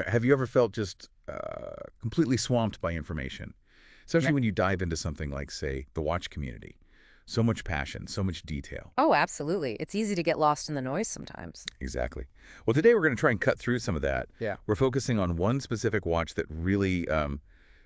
Have you ever felt just completely swamped by information? Especially Yeah. when you dive into something like, say, the watch community. So much passion, so much detail. Oh, absolutely. It's easy to get lost in the noise sometimes. Exactly. Well, today we're going to try and cut through some of that. Yeah. We're focusing on one specific watch that really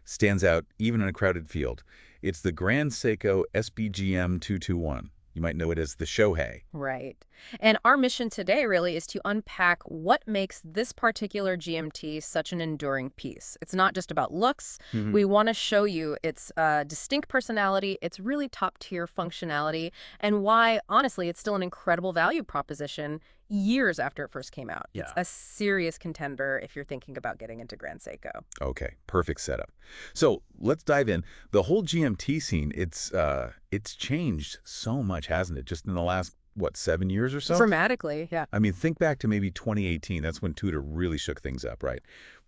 stands out even in a crowded field. It's the Grand Seiko SBGM221. You might know it as the Shohei. Right. And our mission today really is to unpack what makes this particular GMT such an enduring piece. It's not just about looks. Mhm. We want to show you its distinct personality, its really top-tier functionality, and why, honestly, it's still an incredible value proposition years after it first came out. It's Yeah. a serious contender if you're thinking about getting into Grand Seiko. Okay, perfect setup. So let's dive in. The whole GMT scene, it's changed so much, hasn't it? Just in the last, what, 7 years or so? Dramatically, yeah. I mean, think back to maybe 2018. That's when Tudor really shook things up, right?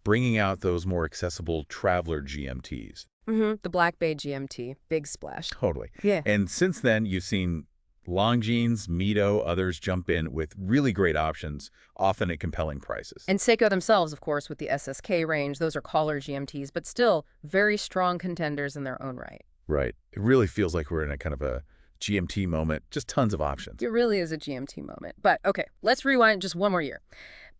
Bringing out those more accessible traveler GMTs. The Black Bay GMT, big splash. Totally. Yeah. And since then, you've seen Longines, Mito, others jump in with really great options, often at compelling prices. And Seiko themselves, of course, with the SSK range, those are collar GMTs, but still very strong contenders in their own right. Right. It really feels like we're in a kind of a GMT moment, just tons of options. It really is a GMT moment. But okay, let's rewind just one more year.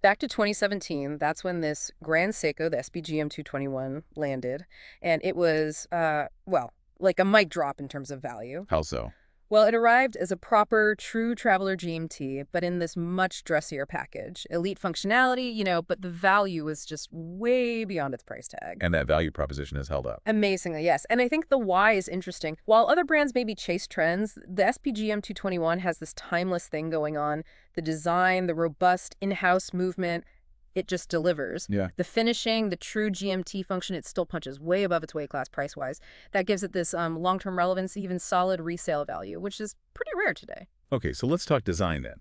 Back to 2017, that's when this Grand Seiko, the SBGM 221, landed. And it was, well, like a mic drop in terms of value. How so? Well, it arrived as a proper, true traveler GMT, but in this much dressier package. Elite functionality, but the value was just way beyond its price tag. And that value proposition has held up. Amazingly, yes. And I think the why is interesting. While other brands maybe chase trends, the SPGM 221 has this timeless thing going on. The design, the robust in-house movement, it just delivers. Yeah. The finishing, the true GMT function, it still punches way above its weight class price-wise. That gives it this long-term relevance, even solid resale value, which is pretty rare today. Okay, so let's talk design then.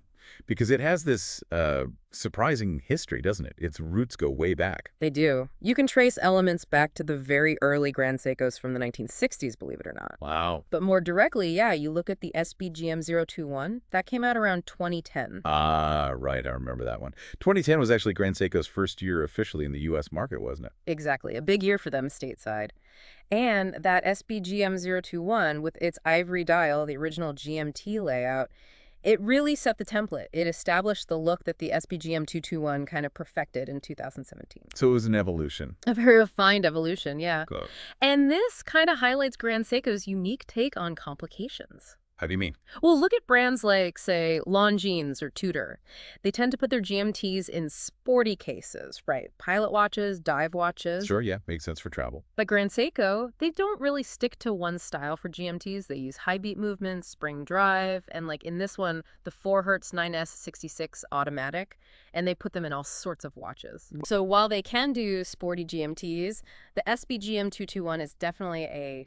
Because it has this surprising history, doesn't it? Its roots go way back. They do. You can trace elements back to the very early Grand Seikos from the 1960s, believe it or not. Wow. But more directly, yeah, you look at the SBGM021, that came out around 2010. Ah, right. I remember that one. 2010 was actually Grand Seiko's first year officially in the U.S. market, wasn't it? Exactly. A big year for them stateside. And that SBGM021, with its ivory dial, the original GMT layout, it really set the template. It established the look that the SBGM 221 kind of perfected in 2017. So it was an evolution. A very refined evolution, yeah. Close. And this kind of highlights Grand Seiko's unique take on complications. How do you mean? Well, look at brands like, say, Longines or Tudor. They tend to put their GMTs in sporty cases, right? Pilot watches, dive watches. Sure, yeah, makes sense for travel. But Grand Seiko, they don't really stick to one style for GMTs. They use high beat movements, spring drive, and like in this one, the 4 Hz 9S66 automatic, and they put them in all sorts of watches. So while they can do sporty GMTs, the SBGM 221 is definitely a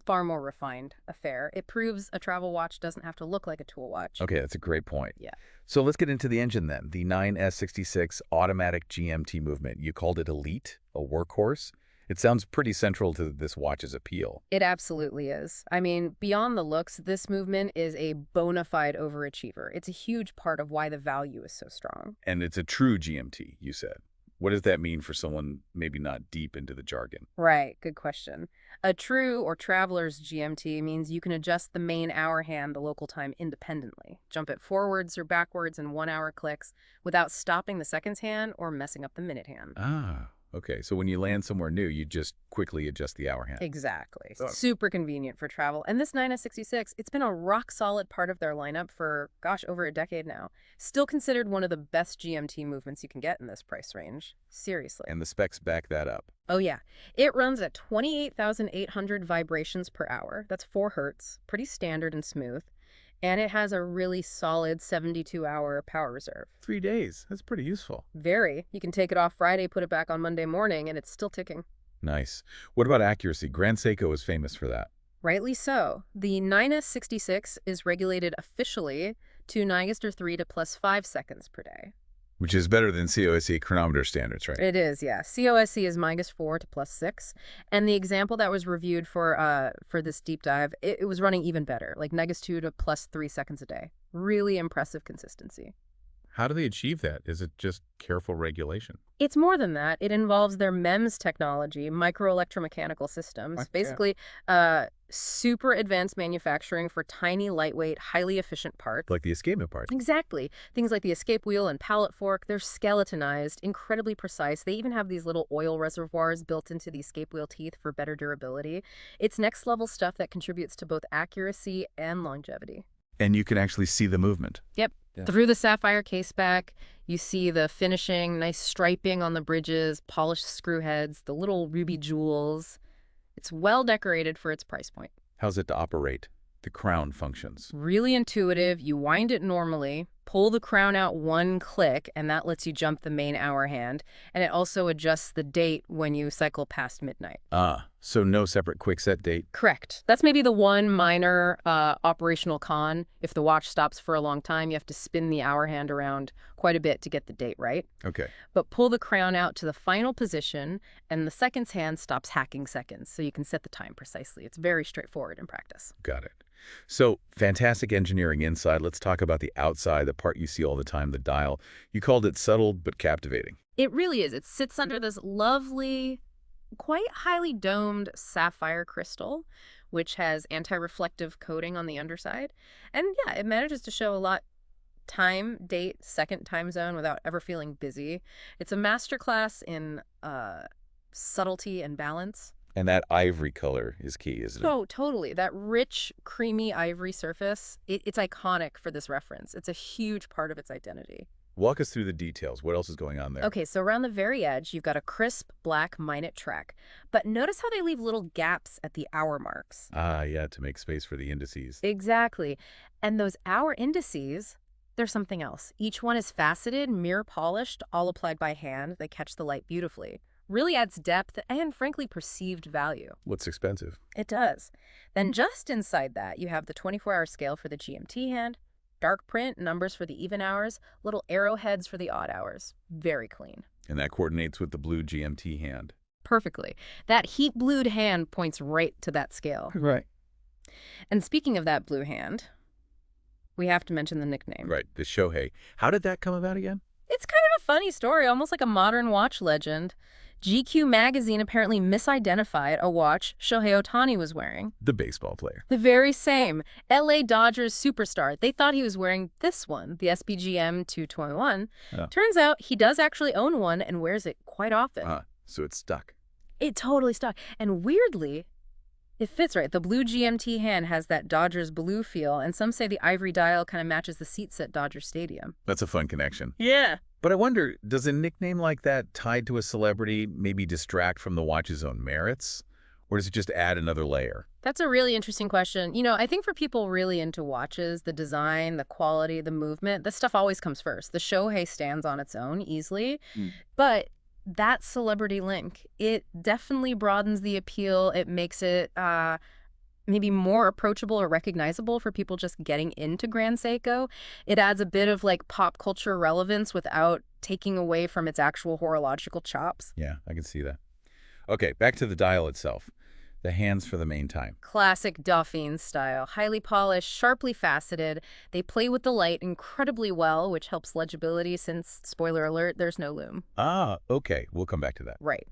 far more refined affair. It proves a travel watch doesn't have to look like a tool watch. Okay, that's a great point. Yeah. So let's get into the engine then. The 9S66 automatic GMT movement. You called it elite, a workhorse. It sounds pretty central to this watch's appeal. It absolutely is. I mean, beyond the looks, this movement is a bona fide overachiever. It's a huge part of why the value is so strong. And it's a true GMT, you said. What does that mean for someone maybe not deep into the jargon? Right, good question. A true or traveler's GMT means you can adjust the main hour hand, the local time, independently. Jump it forwards or backwards in 1 hour clicks without stopping the seconds hand or messing up the minute hand. Ah, okay. So when you land somewhere new, you just quickly adjust the hour hand. Exactly. Oh. Super convenient for travel. And this 9S66, it's been a rock-solid part of their lineup for, over a decade now. Still considered one of the best GMT movements you can get in this price range. Seriously. And the specs back that up. Oh, yeah. It runs at 28,800 vibrations per hour. That's 4 Hertz. Pretty standard and smooth. And it has a really solid 72-hour power reserve. 3 days. That's pretty useful. Very. You can take it off Friday, put it back on Monday morning, and it's still ticking. Nice. What about accuracy? Grand Seiko is famous for that. Rightly so. The 9S66 is regulated officially to Niagara 3 to +5 seconds per day. Which is better than COSE chronometer standards, right? It is, yeah. COSE is -4 to +6. And the example that was reviewed for this deep dive, it was running even better, like -2 to +3 seconds a day. Really impressive consistency. How do they achieve that? Is it just careful regulation? It's more than that. It involves their MEMS technology, microelectromechanical systems, What? Yeah. basically super advanced manufacturing for tiny, lightweight, highly efficient parts. Like the escapement part. Exactly. Things like the escape wheel and pallet fork, they're skeletonized, incredibly precise. They even have these little oil reservoirs built into the escape wheel teeth for better durability. It's next level stuff that contributes to both accuracy and longevity. And you can actually see the movement. Yep. Yeah. Through the Sapphire case back, you see the finishing, nice striping on the bridges, polished screw heads, the little ruby jewels. It's well decorated for its price point. How's it to operate? The crown functions. Really intuitive. You wind it normally, pull the crown out one click, and that lets you jump the main hour hand. And it also adjusts the date when you cycle past midnight. Ah, so no separate quick set date? Correct. That's maybe the one minor operational con. If the watch stops for a long time, you have to spin the hour hand around quite a bit to get the date right. Okay. But pull the crown out to the final position, and the seconds hand stops hacking seconds, so you can set the time precisely. It's very straightforward in practice. Got it. So, fantastic engineering inside. Let's talk about the outside, the part you see all the time, the dial. You called it subtle but captivating. It really is. It sits under this lovely, quite highly domed sapphire crystal, which has anti-reflective coating on the underside. And yeah, it manages to show a lot time, date, second time zone without ever feeling busy. It's a masterclass in subtlety and balance. And that ivory color is key, isn't it? Oh, totally. That rich, creamy ivory surface, it's iconic for this reference. It's a huge part of its identity. Walk us through the details. What else is going on there? Okay, so around the very edge, you've got a crisp black minute track. But notice how they leave little gaps at the hour marks. Ah, yeah, to make space for the indices. Exactly. And those hour indices, they're something else. Each one is faceted, mirror polished, all applied by hand. They catch the light beautifully. Really adds depth and, frankly, perceived value. What's expensive? It does. Then just inside that, you have the 24-hour scale for the GMT hand, dark print, numbers for the even hours, little arrowheads for the odd hours. Very clean. And that coordinates with the blue GMT hand. Perfectly. That heat-blued hand points right to that scale. Right. And speaking of that blue hand, we have to mention the nickname. Right, the Shohei. How did that come about again? It's kind of a funny story, almost like a modern watch legend. GQ magazine apparently misidentified a watch Shohei Ohtani was wearing. The baseball player. The very same. LA Dodgers superstar. They thought he was wearing this one, the SBGM221. Oh. Turns out he does actually own one and wears it quite often. So it's stuck. It totally stuck. And weirdly, it fits right. The blue GMT hand has that Dodgers blue feel, and some say the ivory dial kind of matches the seats at Dodger Stadium. That's a fun connection. Yeah. But I wonder, does a nickname like that tied to a celebrity maybe distract from the watch's own merits? Or does it just add another layer? That's a really interesting question. You know, I think for people really into watches, the design, the quality, the movement, this stuff always comes first. The Shohei stands on its own easily. But that celebrity link, it definitely broadens the appeal. It makes it maybe more approachable or recognizable for people just getting into Grand Seiko. It adds a bit of like pop culture relevance without taking away from its actual horological chops. Yeah, I can see that. Okay, back to the dial itself. The hands for the main time. Classic Dauphine style. Highly polished, sharply faceted. They play with the light incredibly well, which helps legibility since, spoiler alert, there's no lume. Ah, okay. We'll come back to that. Right.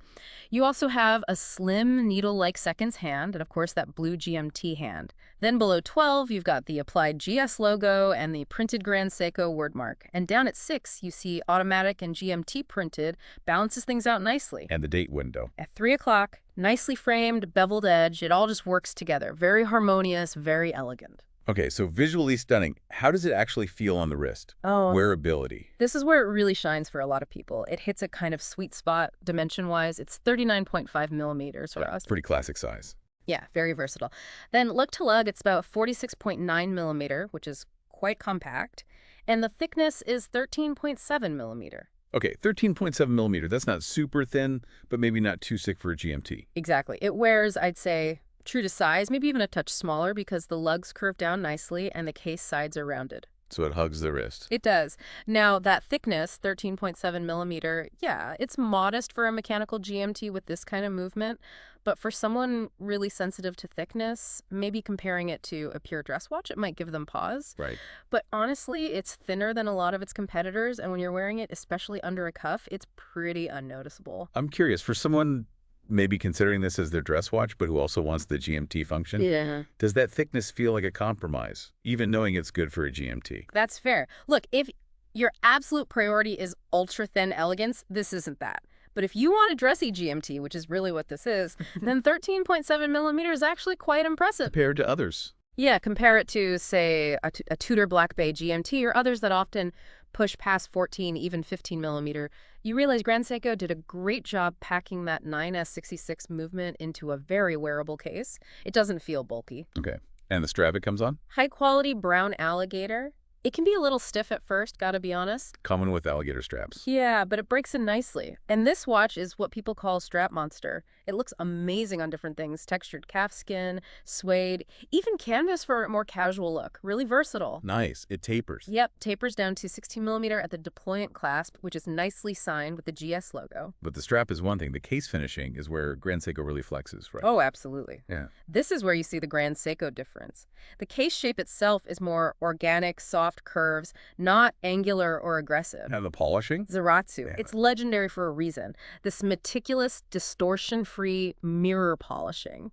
You also have a slim needle-like seconds hand and, of course, that blue GMT hand. Then below 12, you've got the applied GS logo and the printed Grand Seiko wordmark. And down at 6, you see automatic and GMT printed, balances things out nicely. And the date window. At 3 o'clock, nicely framed, beveled edge, it all just works together. Very harmonious, very elegant. Okay, so visually stunning. How does it actually feel on the wrist? Oh, Wearability. this is where it really shines for a lot of people. It hits a kind of sweet spot dimension-wise. It's 39.5 millimeters for us. Pretty classic size. Yeah, very versatile. Then Lug-to-Lug, it's about 46.9 millimeter, which is quite compact. And the thickness is 13.7 millimeter. Okay, 13.7 millimeter. That's not super thin, but maybe not too sick for a GMT. Exactly. It wears, I'd say, true to size, maybe even a touch smaller because the lugs curve down nicely and the case sides are rounded. So it hugs the wrist. It does. Now, that thickness, 13.7 millimeter, yeah, it's modest for a mechanical GMT with this kind of movement. But for someone really sensitive to thickness, maybe comparing it to a pure dress watch, it might give them pause. Right. But honestly, it's thinner than a lot of its competitors. And when you're wearing it, especially under a cuff, it's pretty unnoticeable. I'm curious, for someone maybe considering this as their dress watch, but who also wants the GMT function, Yeah. does that thickness feel like a compromise, even knowing it's good for a GMT? That's fair. Look, if your absolute priority is ultra-thin elegance, this isn't that. But if you want a dressy GMT, which is really what this is, then 13.7 millimeters is actually quite impressive. Compared to others. Yeah, compare it to, say, a Tudor Black Bay GMT or others that often push past 14, even 15 millimeter. You realize Grand Seiko did a great job packing that 9S66 movement into a very wearable case. It doesn't feel bulky. Okay. And the strap it comes on? High-quality brown alligator. It can be a little stiff at first, gotta be honest. Common with alligator straps. Yeah, but it breaks in nicely. And this watch is what people call strap monster. It looks amazing on different things. Textured calf skin, suede, even canvas for a more casual look. Really versatile. Nice. It tapers. Yep, tapers down to 16 millimeter at the deployant clasp, which is nicely signed with the GS logo. But the strap is one thing. The case finishing is where Grand Seiko really flexes, right? Oh, absolutely. Yeah. This is where you see the Grand Seiko difference. The case shape itself is more organic, soft curves, not angular or aggressive. Now the polishing? Zaratsu. Yeah. It's legendary for a reason. This meticulous, distortion-free mirror polishing.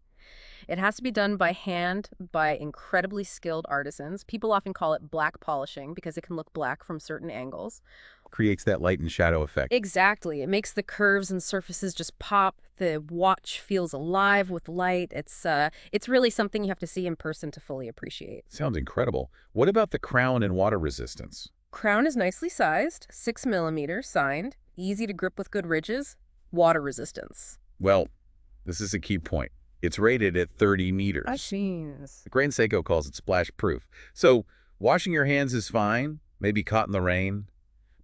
It has to be done by hand by incredibly skilled artisans. People often call it black polishing because it can look black from certain angles. Creates that light and shadow effect. Exactly. It makes the curves and surfaces just pop. The watch feels alive with light. It's really something you have to see in person to fully appreciate. Sounds incredible. What about the crown and water resistance? Crown is nicely sized, 6 millimeter, signed, easy to grip with good ridges, water resistance. Well, this is a key point. It's rated at 30 meters. Jeez. The Grand Seiko calls it splash proof. So washing your hands is fine, maybe caught in the rain,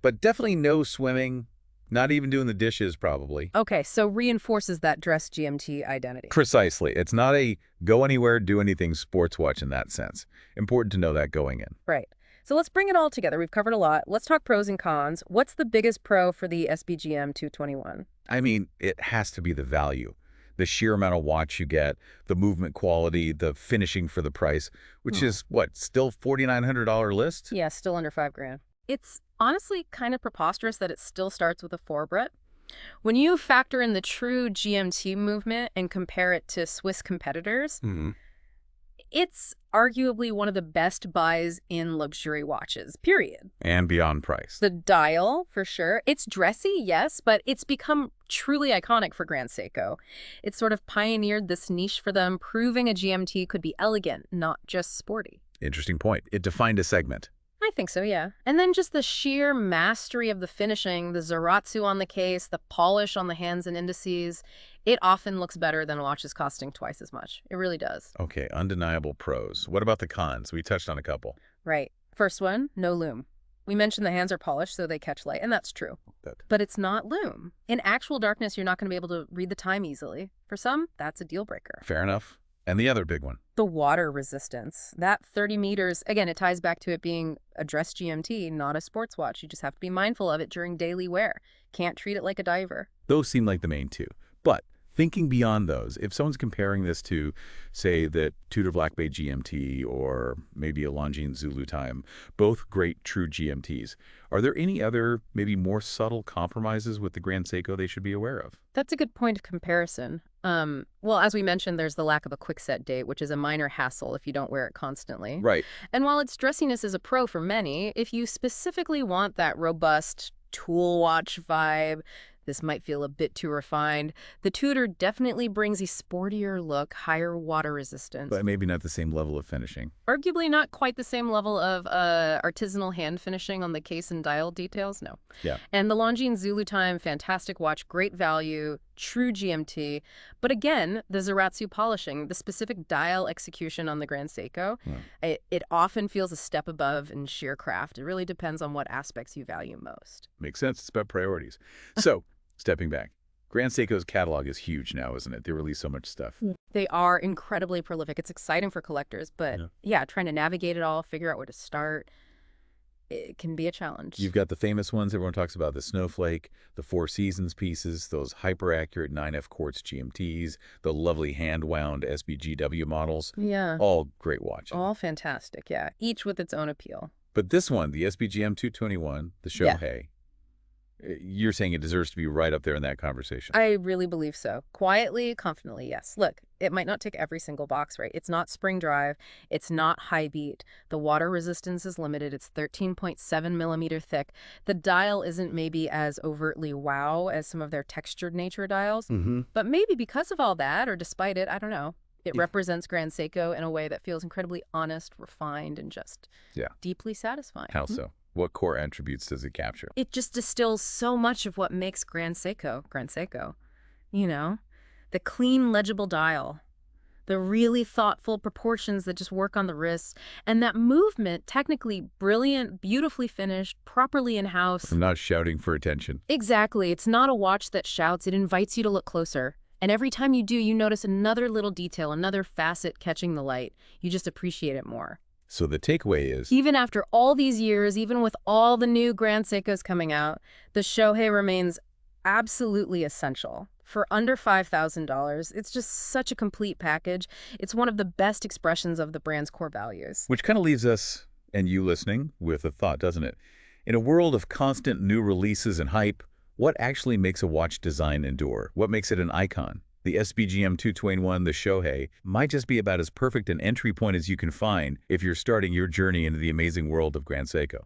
but definitely no swimming, not even doing the dishes probably. Okay, so reinforces that dress GMT identity. Precisely. It's not a go anywhere, do anything sports watch in that sense. Important to know that going in. Right. So let's bring it all together. We've covered a lot. Let's talk pros and cons. What's the biggest pro for the SBGM221? I mean, it has to be the value. The sheer amount of watch you get, the movement quality, the finishing for the price, which is, what, still $4,900 list? Yeah, still under $5,000. It's honestly kind of preposterous that it still starts with a 4-Brit. When you factor in the true GMT movement and compare it to Swiss competitors, it's arguably one of the best buys in luxury watches, period. And beyond price. The dial, for sure. It's dressy, yes, but it's become truly iconic for Grand Seiko. It sort of pioneered this niche for them, proving a GMT could be elegant, not just sporty. Interesting point. It defined a segment. I think so, yeah. And then just the sheer mastery of the finishing, the Zaratsu on the case, the polish on the hands and indices, it often looks better than watches costing twice as much. It really does. Okay, undeniable pros. What about the cons? We touched on a couple. Right. First one, no lume. We mentioned the hands are polished so they catch light, and that's true. But it's not lume. In actual darkness, you're not going to be able to read the time easily. For some, that's a deal breaker. Fair enough. And the other big one? The water resistance. That 30 meters, again, it ties back to it being a dress GMT, not a sports watch. You just have to be mindful of it during daily wear. Can't treat it like a diver. Those seem like the main two. But thinking beyond those, if someone's comparing this to, say, the Tudor Black Bay GMT or maybe a Longines Zulu Time, both great true GMTs, are there any other, maybe more subtle compromises with the Grand Seiko they should be aware of? That's a good point of comparison. Well, as we mentioned, there's the lack of a quick set date, which is a minor hassle if you don't wear it constantly. Right. And while its dressiness is a pro for many, if you specifically want that robust tool watch vibe, this might feel a bit too refined. The Tudor definitely brings a sportier look, higher water resistance. But maybe not the same level of finishing. Arguably not quite the same level of artisanal hand finishing on the case and dial details, no. Yeah. And the Longines Zulu Time, fantastic watch, great value, true GMT. But again, the Zaratsu polishing, the specific dial execution on the Grand Seiko, it often feels a step above in sheer craft. It really depends on what aspects you value most. Makes sense. It's about priorities. So, stepping back, Grand Seiko's catalog is huge now, isn't it? They release so much stuff. They are incredibly prolific. It's exciting for collectors, but yeah, trying to navigate it all, figure out where to start. it can be a challenge. You've got the famous ones everyone talks about, the Snowflake, the Four Seasons pieces, those hyper-accurate 9F quartz GMTs, the lovely hand-wound SBGW models. Yeah. All great watching. All fantastic, yeah. Each with its own appeal. But this one, the SBGM221, the Yeah. Shohei, you're saying it deserves to be right up there in that conversation. I really believe so. Quietly, confidently, yes. Look, it might not tick every single box, right? It's not spring drive. It's not high beat. The water resistance is limited. It's 13.7 millimeter thick. The dial isn't maybe as overtly wow as some of their textured nature dials. But maybe because of all that, or despite it, I don't know. It represents Grand Seiko in a way that feels incredibly honest, refined, and just deeply satisfying. How so? What core attributes does it capture? It just distills so much of what makes Grand Seiko. You know, the clean, legible dial, the really thoughtful proportions that just work on the wrists, and that movement, technically brilliant, beautifully finished, properly in-house. I'm not shouting for attention. Exactly. It's not a watch that shouts. It invites you to look closer. And every time you do, you notice another little detail, another facet catching the light. You just appreciate it more. So the takeaway is, even after all these years, even with all the new Grand Seikos coming out, the Shohei remains absolutely essential. For under $5,000, it's just such a complete package. It's one of the best expressions of the brand's core values. which kind of leaves us, and you listening, with a thought, doesn't it? In a world of constant new releases and hype, what actually makes a watch design endure? What makes it an icon? The SBGM221, the Shohei, might just be about as perfect an entry point as you can find if you're starting your journey into the amazing world of Grand Seiko.